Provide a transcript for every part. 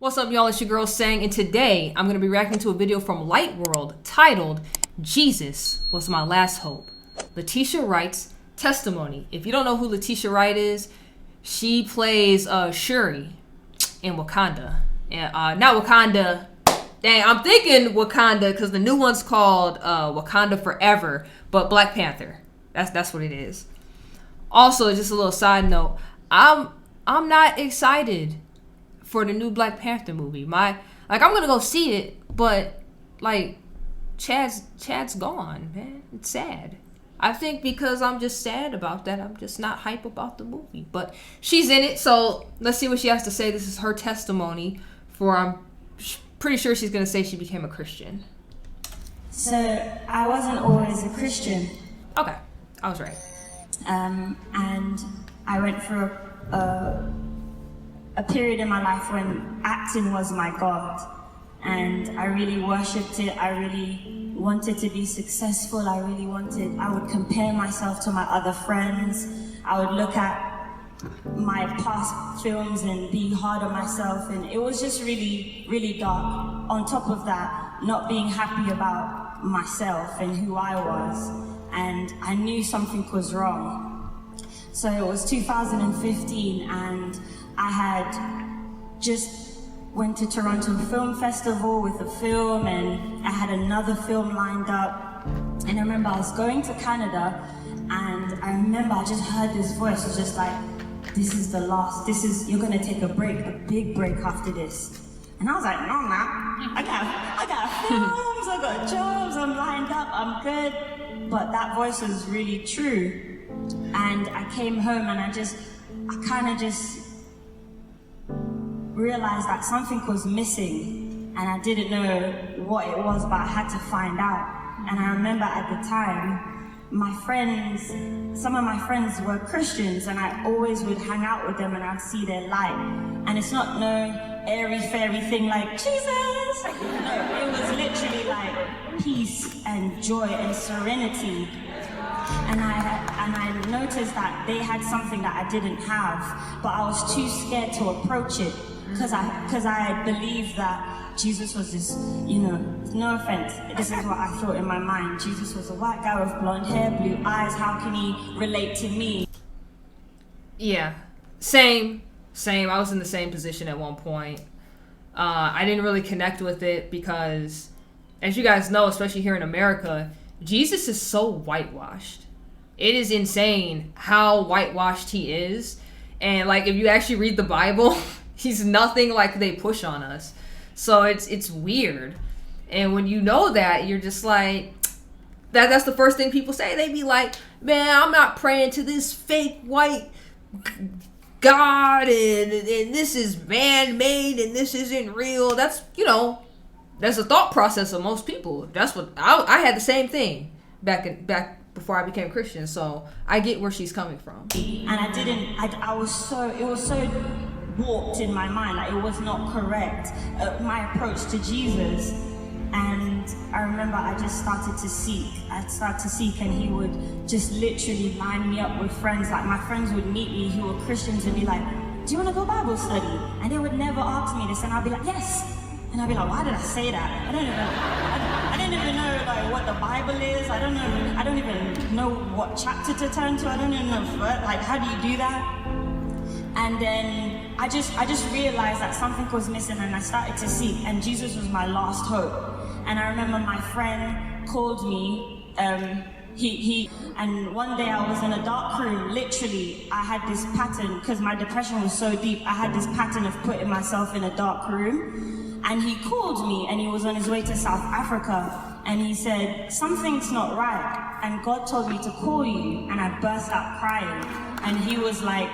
What's up, y'all? It's your girl Sang, and today I'm going to be reacting to a video from Light World titled Jesus Was My Last Hope. Letitia Wrights' testimony. If you don't know who Letitia Wright is, she plays Shuri in Wakanda. And not Wakanda. Dang, I'm thinking Wakanda because the new one's called Wakanda Forever, but Black Panther. That's what it is. Also, just a little side note, I'm not excited for the new Black Panther movie. I'm gonna go see it, but Chad's gone, man. It's sad. I think because I'm just sad about that, I'm just not hype about the movie. But she's in it, so let's see what she has to say. This is her testimony I'm pretty sure she's gonna say she became a Christian. So I wasn't always a Christian. Okay, I was right. And I went through a period in my life when acting was my God, and I really worshipped it. I really wanted to be successful. I would compare myself to my other friends. I would look at my past films and be hard on myself, and it was just really, really dark. On top of that, not being happy about myself and who I was, and I knew something was wrong. So it was 2015, and I had just went to Toronto Film Festival with a film, and I had another film lined up. And I remember I was going to Canada, and I remember I just heard this voice. It was just like, this is the last, you're gonna take a break, a big break after this. And I was like, no, I'm not. I got films, I got jobs, I'm lined up, I'm good. But that voice was really true. And I came home and I kind of just realized that something was missing, and I didn't know what it was, but I had to find out. And I remember at the time, some of my friends were Christians, and I always would hang out with them and I'd see their light. And it's not no airy fairy thing like Jesus. No, it was literally like peace and joy and serenity. And I noticed that they had something that I didn't have, but I was too scared to approach it because I believed that Jesus was this, no offense, this is what I thought in my mind. Jesus was a white guy with blonde hair, blue eyes, how can he relate to me? Yeah, same. I was in the same position at one point. I didn't really connect with it because, as you guys know, especially here in America, Jesus is so whitewashed. It is insane how whitewashed he is. And if you actually read the Bible, he's nothing like they push on us. So it's weird. And when you know that, you're just like, that's the first thing people say. They be like, man, I'm not praying to this fake white God, and this is man-made, and this isn't real. That's a thought process of most people. That's what I had the same thing back before I became Christian. So I get where she's coming from. And it was so warped in my mind, like it was not correct, my approach to Jesus. And I remember I just started to seek. And he would just literally line me up with friends. Like my friends would meet me who were Christians and be like, do you want to go Bible study? And they would never ask me this, and I'd be like, yes. And I'd be like, why did I say that? I didn't even know what the Bible is. I don't even know what chapter to turn to. I don't even know how do you do that? And then I just realized that something was missing, and I started to seek, and Jesus was my last hope. And I remember my friend called me, and one day I was in a dark room. Literally, I had this pattern, because my depression was so deep, I had this pattern of putting myself in a dark room. And he called me, and he was on his way to South Africa, and he said, something's not right, and God told me to call you. And I burst out crying, and he was like,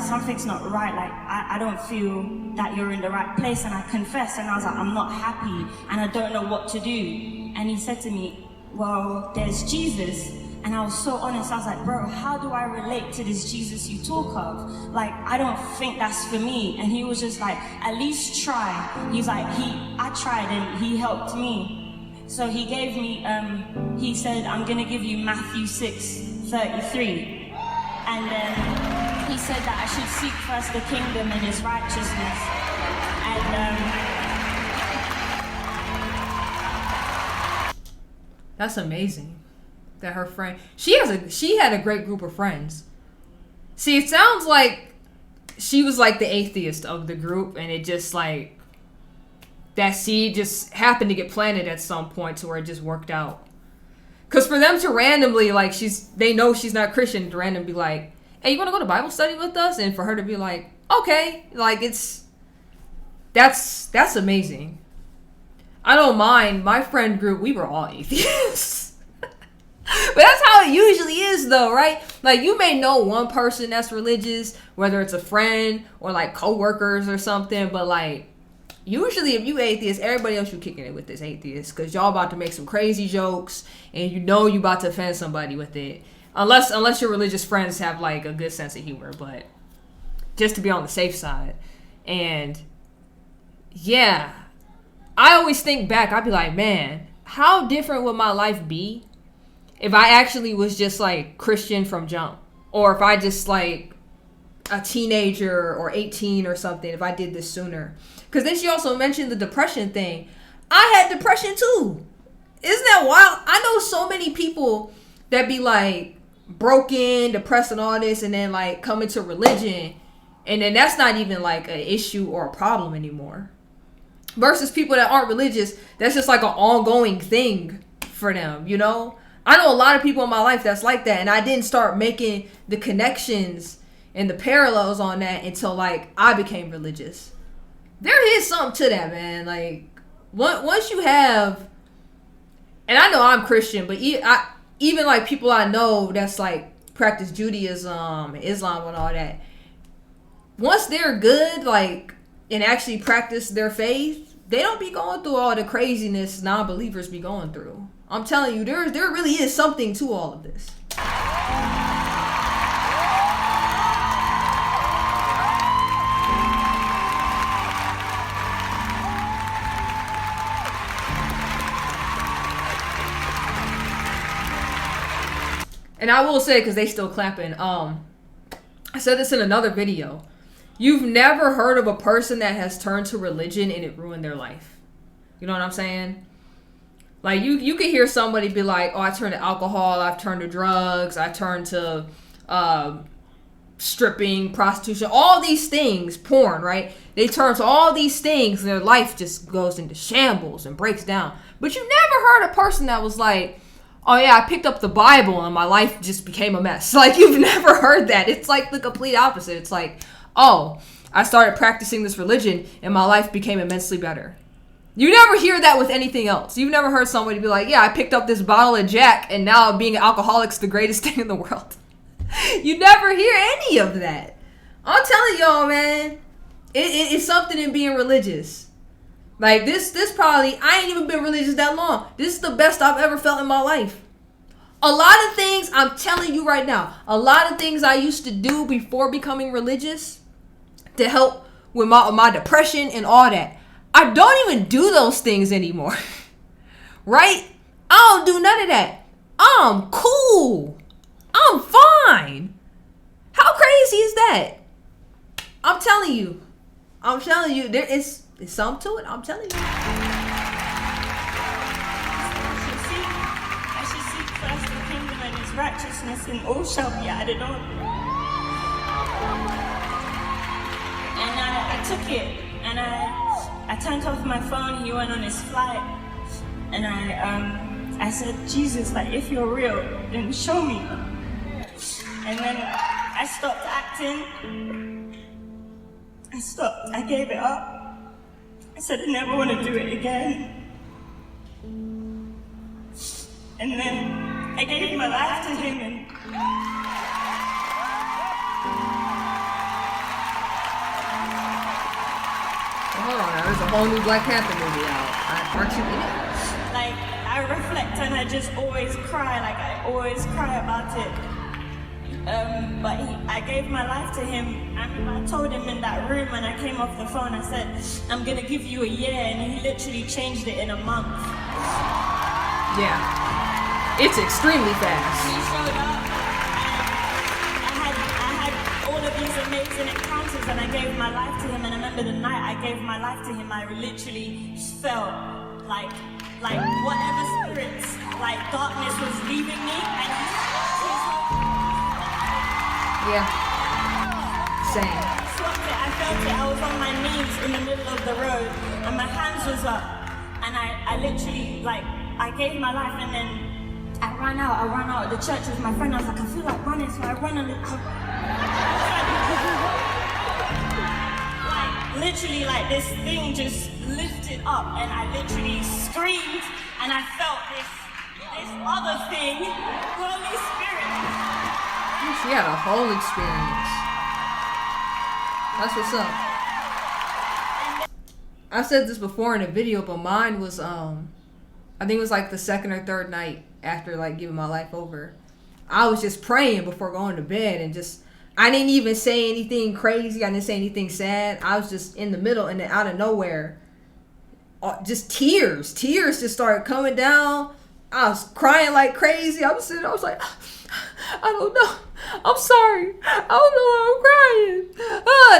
something's not right, I don't feel that you're in the right place. And I confessed, and I was like, I'm not happy, and I don't know what to do. And he said to me, well, there's Jesus. And I was so honest, I was like, bro, how do I relate to this Jesus you talk of? I don't think that's for me. And he was just like, at least try. He's like, I tried, and he helped me. So he gave me, he said, I'm gonna give you Matthew 6:33. And then he said that I should seek first the kingdom and his righteousness. And that's amazing. That her friend, she had a great group of friends. See, it sounds like she was like the atheist of the group, and it just like that seed just happened to get planted at some point to where it just worked out. Cause for them to randomly like they know she's not Christian, to randomly be like, "Hey, you want to go to Bible study with us?" And for her to be like, "Okay," like that's amazing. I don't mind. My friend group, we were all atheists. But that's how it usually is though, right? Like you may know one person that's religious, whether it's a friend or like coworkers or something, but like usually if you atheist, everybody else you kicking it with is atheist, because y'all about to make some crazy jokes and you know you about to offend somebody with it. Unless your religious friends have like a good sense of humor, but just to be on the safe side. And yeah, I always think back, I'd be like, man, how different would my life be if I actually was just like Christian from jump, or if I just like a teenager or 18 or something, if I did this sooner. Because then she also mentioned the depression thing. I had depression too. Isn't that wild? I know so many people that be like broken, depressed and all this, and then like come into religion, and then that's not even like an issue or a problem anymore. Versus people that aren't religious, that's just like an ongoing thing for them, you know? I know a lot of people in my life that's like that, and I didn't start making the connections and the parallels on that until like I became religious. There is something to that, man. Like once you have, and I know I'm Christian, but even like people I know that's like practice Judaism and Islam and all that, once they're good, like, and actually practice their faith, they don't be going through all the craziness non-believers be going through. I'm telling you, there really is something to all of this. And I will say, because they still clapping, I said this in another video. You've never heard of a person that has turned to religion and it ruined their life. You know what I'm saying? Like you can hear somebody be like, "Oh, I turned to alcohol, I've turned to drugs, I turned to stripping, prostitution, all these things, porn," right? They turn to all these things and their life just goes into shambles and breaks down. But you never heard a person that was like, "Oh yeah, I picked up the Bible and my life just became a mess." Like you've never heard that. It's like the complete opposite. It's like, "Oh, I started practicing this religion and my life became immensely better." You never hear that with anything else. You've never heard somebody be like, "Yeah, I picked up this bottle of Jack and now being an alcoholic's the greatest thing in the world." You never hear any of that. I'm telling y'all, man, it's something in being religious. Like this probably, I ain't even been religious that long. This is the best I've ever felt in my life. A lot of things, I'm telling you right now, a lot of things I used to do before becoming religious to help with my depression and all that, I don't even do those things anymore. Right? I don't do none of that. I'm cool. I'm fine. How crazy is that? I'm telling you. There is something to it. I'm telling you. I should seek first the kingdom and his righteousness, and all shall be added on. And I took it, and I turned off my phone. He went on his flight, and I said, "Jesus, like if you're real, then show me." And then I stopped acting. I stopped. I gave it up. I said I never want to do it again. And then I gave my life to him, and hold on, now there's a whole new Black Panther movie out. Aren't you in it? like I reflect and I just always cry. Like I always cry about it. But I gave my life to him. I told him in that room when I came off the phone, I said, "I'm gonna give you a year," and he literally changed it in a month. Yeah. It's extremely fast. He showed up, and I had all of these amazing encounters, and I gave my life to him. And I remember the night I gave my life to him, I literally felt like whatever spirits, like darkness was leaving me, and Yeah. Same. swapped it. I felt it. I was on my knees in the middle of the road, and my hands was up, and I literally, like, I gave my life, and then I ran out of the church with my friend. I was like, I feel like running, so I run a little. Like, literally, like, this thing just lifted up, and I literally screamed, and I felt this other thing, Holy Spirit. She had a whole experience. That's what's up. I've said this before in a video, but mine was I think it was like the second or third night after like giving my life over. I was just praying before going to bed, and I didn't even say anything crazy. I didn't say anything sad. I was just in the middle, and then out of nowhere, just tears just started coming down. I was crying like crazy. I was like, I don't know. I'm sorry. I don't know why I'm crying.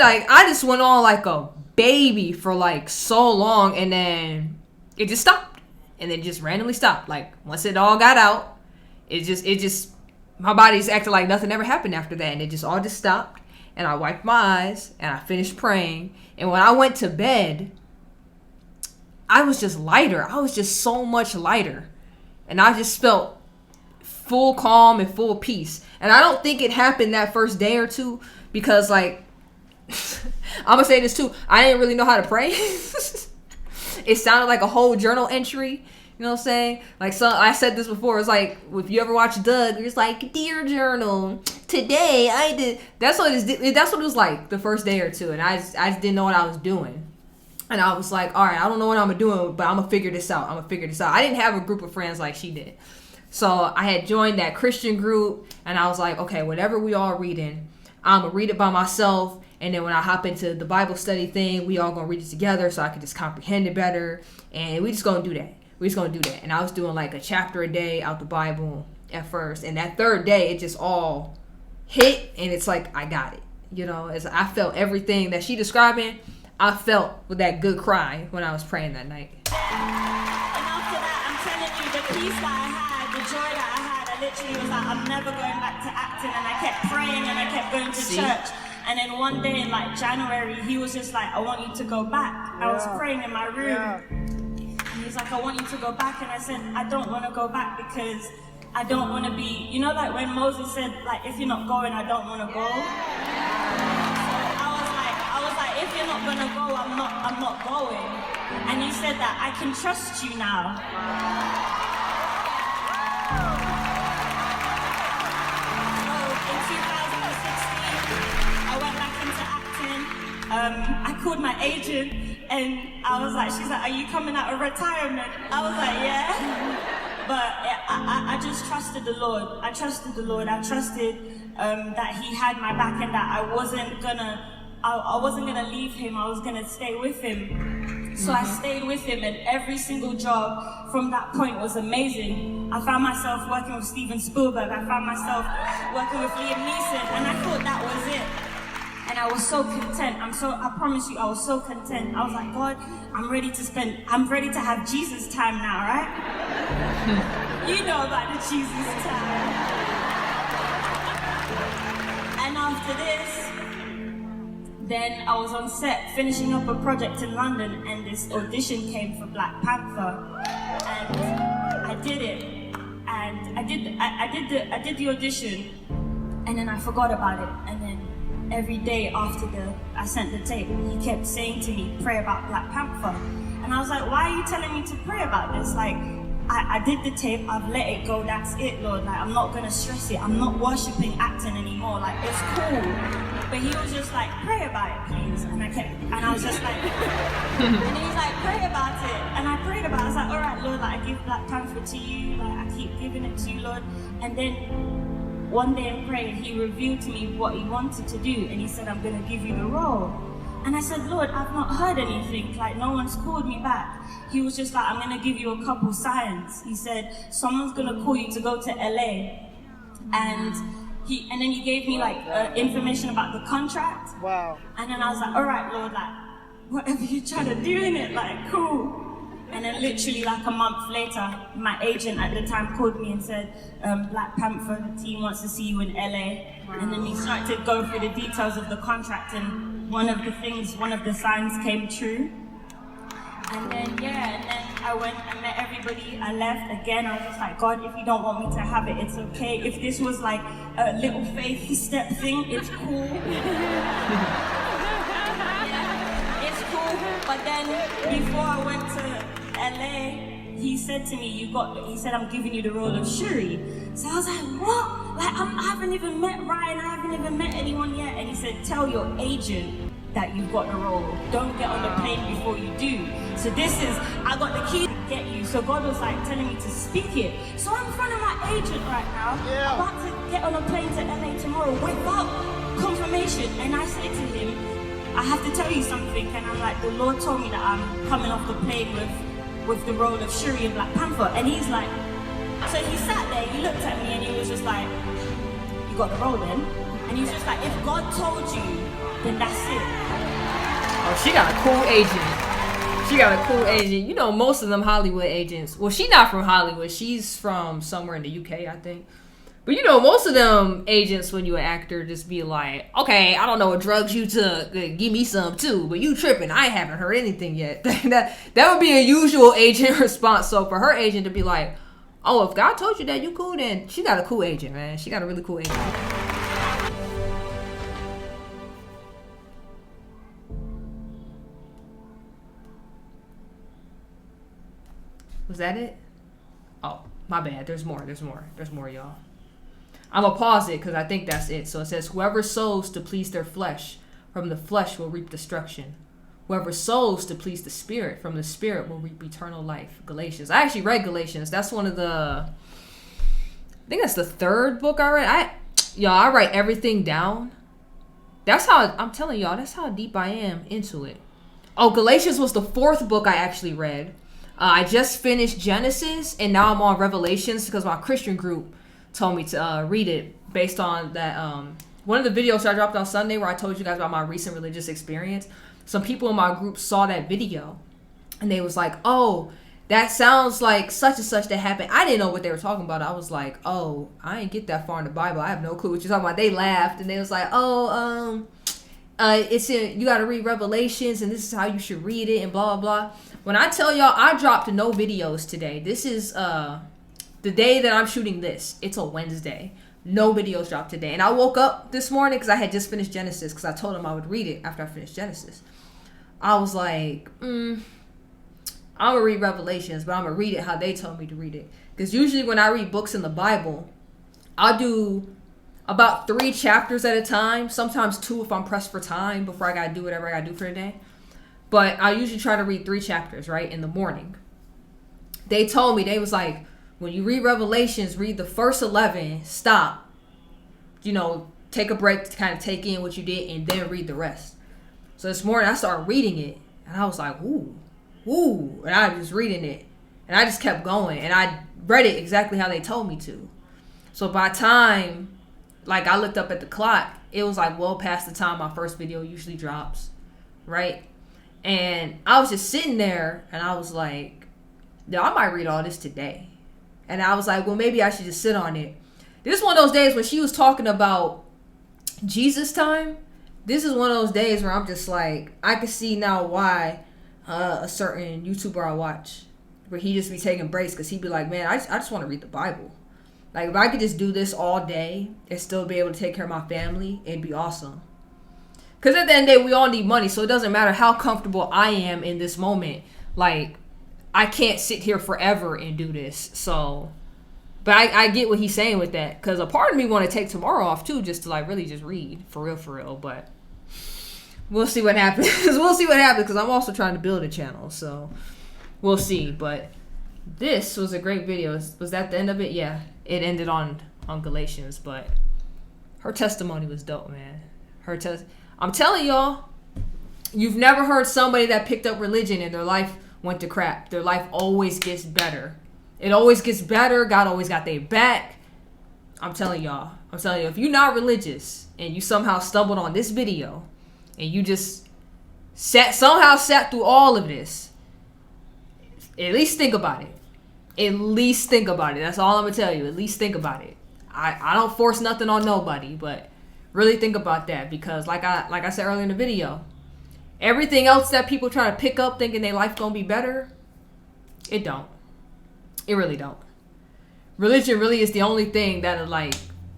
Like, I just went on like a baby for like so long, and then it just stopped. And then it just randomly stopped. Like, once it all got out, it just my body's acting like nothing ever happened after that. And it just all stopped. And I wiped my eyes, and I finished praying. And when I went to bed, I was just lighter. I was just so much lighter. And I just felt full calm and full peace. And I don't think it happened that first day or two, because, like, I'm gonna say this too, I didn't really know how to pray. It sounded like a whole journal entry. You know what I'm saying? Like, so I said this before. It's like, if you ever watch Doug, it's like, dear journal, today I did. That's what it was like the first day or two. And I just didn't know what I was doing. And I was like, all right, I don't know what I'm doing, but I'm gonna figure this out. I didn't have a group of friends like she did. So I had joined that Christian group, and I was like, okay, whatever we all reading, I'm gonna read it by myself. And then when I hop into the Bible study thing, we all gonna read it together so I can just comprehend it better. And we just gonna do that. And I was doing like a chapter a day out the Bible at first. And that third day, it just all hit. And it's like, I got it. You know, as I felt everything that she describing, I felt with that good cry when I was praying that night. And after that, I'm telling you, the peace that I had, the joy that I had, I literally was like, I'm never going back to acting. And I kept praying, and I kept going to church. And then one day in like January, he was just like, I want you to go back. I was praying in my room. And he's like, I want you to go back. And I said, I don't want to go back because I don't want to be, you know, like when Moses said, like, if you're not going, I don't want to go. So I was like, if you're not going to go, I'm not going. And he said that I can trust you now. I called my agent, and I was like, she's like, are you coming out of retirement? I was like, yeah. But I just trusted the Lord. I trusted that he had my back, and that I wasn't gonna leave him. I was gonna stay with him. So I stayed with him, and every single job from that point was amazing. I found myself working with Steven Spielberg. I found myself working with Liam Neeson, and I thought that was it. And I was so content. I promise you, I was so content. I was like, God, I'm ready to have Jesus time now, right? You know about the Jesus time. And after this, then I was on set finishing up a project in London, and this audition came for Black Panther. And I did it. And I did the audition, and then I forgot about it. And then every day after I sent the tape, he kept saying to me, pray about Black Panther. And I was like, why are you telling me to pray about this? Like, I did the tape, I've let it go, that's it, Lord. Like, I'm not gonna stress it. I'm not worshipping acting anymore. Like, it's cool. But he was just like, pray about it, please. And I was just like, and he was like, pray about it. And I prayed about it. I was like, all right, Lord, like, I give Black Panther to you. Like, I keep giving it to you, Lord. And then one day in prayer, he revealed to me what he wanted to do, and he said, I'm going to give you the role. And I said, Lord, I've not heard anything, like no one's called me back. He was just like, I'm going to give you a couple signs. He said, someone's going to call you to go to LA, and And then he gave me like information about the contract. Wow. And then I was like, all right, Lord, like, whatever you're trying to do in it, like, cool. And then literally like a month later, my agent at the time called me and said, Black Panther, the team wants to see you in LA. And then he started to go through the details of the contract, and one of the signs came true. And then I went and met everybody. I left again. I was just like, God, if you don't want me to have it, it's okay. If this was like a little faith step thing, it's cool. It's cool. But then before I went to LA, he said to me, he said, I'm giving you the role of Shuri. So I was like, what? Like, I haven't even met Ryan. I haven't even met anyone yet. And he said, tell your agent that you've got the role. Don't get on the plane before you do. So I got the key to get you. So God was like telling me to speak it. So I'm in front of my agent right now. Yeah. I'm about to get on a plane to LA tomorrow without confirmation. And I say to him, I have to tell you something. And I'm like, the Lord told me that I'm coming off the plane with the role of Shuri in Black Panther. And he's like, so he sat there, he looked at me and he was just like, you got the role then? And he was just like, if God told you, then that's it. Oh, she got a cool agent. She got a cool agent. You know, most of them Hollywood agents. Well, she's not from Hollywood. She's from somewhere in the UK, I think. But you know, most of them agents, when you're an actor, just be like, okay, I don't know what drugs you took. Give me some too. But you tripping. I haven't heard anything yet. that would be a usual agent response. So for her agent to be like, oh, if God told you that you cool, then she got a cool agent, man. She got a really cool agent. Was that it? Oh, my bad. There's more, y'all. I'm going to pause it because I think that's it. So it says, whoever sows to please their flesh, from the flesh will reap destruction. Whoever sows to please the Spirit, from the Spirit will reap eternal life. Galatians. I actually read Galatians. That's one of I think that's the third book I read. I write everything down. That's how, I'm telling y'all, that's how deep I am into it. Oh, Galatians was the fourth book I actually read. I just finished Genesis, and now I'm on Revelations because my Christian group told me to read it based on that. One of the videos I dropped on Sunday where I told you guys about my recent religious experience. Some people in my group saw that video, and they was like, oh, that sounds like such and such that happened. I didn't know what they were talking about. I was like, oh, I ain't get that far in the Bible. I have no clue what you're talking about. They laughed, and they was like, oh, you got to read Revelations, and this is how you should read it, and blah, blah, blah. When I tell y'all, I dropped no videos today. This is the day that I'm shooting this. It's a Wednesday. No videos dropped today. And I woke up this morning because I had just finished Genesis because I told him I would read it after I finished Genesis. I was like, I'm going to read Revelations, but I'm going to read it how they told me to read it. Because usually when I read books in the Bible, I'll do about 3 chapters at a time. Sometimes 2 if I'm pressed for time before I got to do whatever I got to do for the day. But I usually try to read 3 chapters, right, in the morning. They told me, they was like, when you read Revelations, read the first 11, stop. Take a break to kind of take in what you did, and then read the rest. So this morning, I started reading it, and I was like, ooh. And I was just reading it. And I just kept going, and I read it exactly how they told me to. So by the time, I looked up at the clock, it was well past the time my first video usually drops, right? And I was just sitting there, and I was like, I might read all this today. And I was like, well, maybe I should just sit on it. This is one of those days when she was talking about Jesus time. This is one of those days where I'm just like, I can see now why a certain YouTuber I watch, where he just be taking breaks because he'd be like, man, I just want to read the Bible. If I could just do this all day and still be able to take care of my family, it'd be awesome. Because at the end of the day, we all need money, so it doesn't matter how comfortable I am in this moment. I can't sit here forever and do this. So, but I get what he's saying with that. Because a part of me want to take tomorrow off, too, just to, really just read. For real. But we'll see what happens. Because I'm also trying to build a channel. So, we'll see. But this was a great video. Was that the end of it? Yeah. It ended on Galatians. But her testimony was dope, man. I'm telling y'all, you've never heard somebody that picked up religion and their life went to crap. Their life always gets better. It always gets better. God always got their back. I'm telling y'all. I'm telling you, if you're not religious and you somehow stumbled on this video and you just somehow sat through all of this, at least think about it. At least think about it. That's all I'm gonna tell you. At least think about it. I don't force nothing on nobody, but really think about that, because like I said earlier in the video, everything else that people try to pick up thinking their life gonna be better, it don't. It really don't. Religion really is the only thing that'll like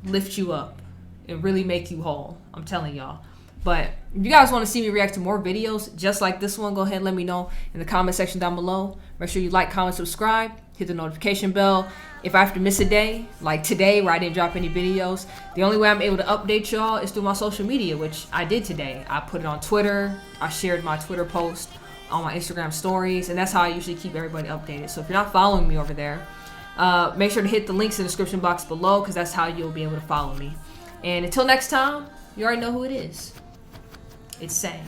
lift you up and really make you whole. I'm telling y'all. But if you guys want to see me react to more videos just like this one, go ahead and let me know in the comment section down below. Make sure you like, comment, subscribe, hit the notification bell. If I have to miss a day, like today where I didn't drop any videos, the only way I'm able to update y'all is through my social media, which I did today. I put it on Twitter. I shared my Twitter post on my Instagram stories, and that's how I usually keep everybody updated. So if you're not following me over there, make sure to hit the links in the description box below, because that's how you'll be able to follow me. And until next time, you already know who it is. It's Sang.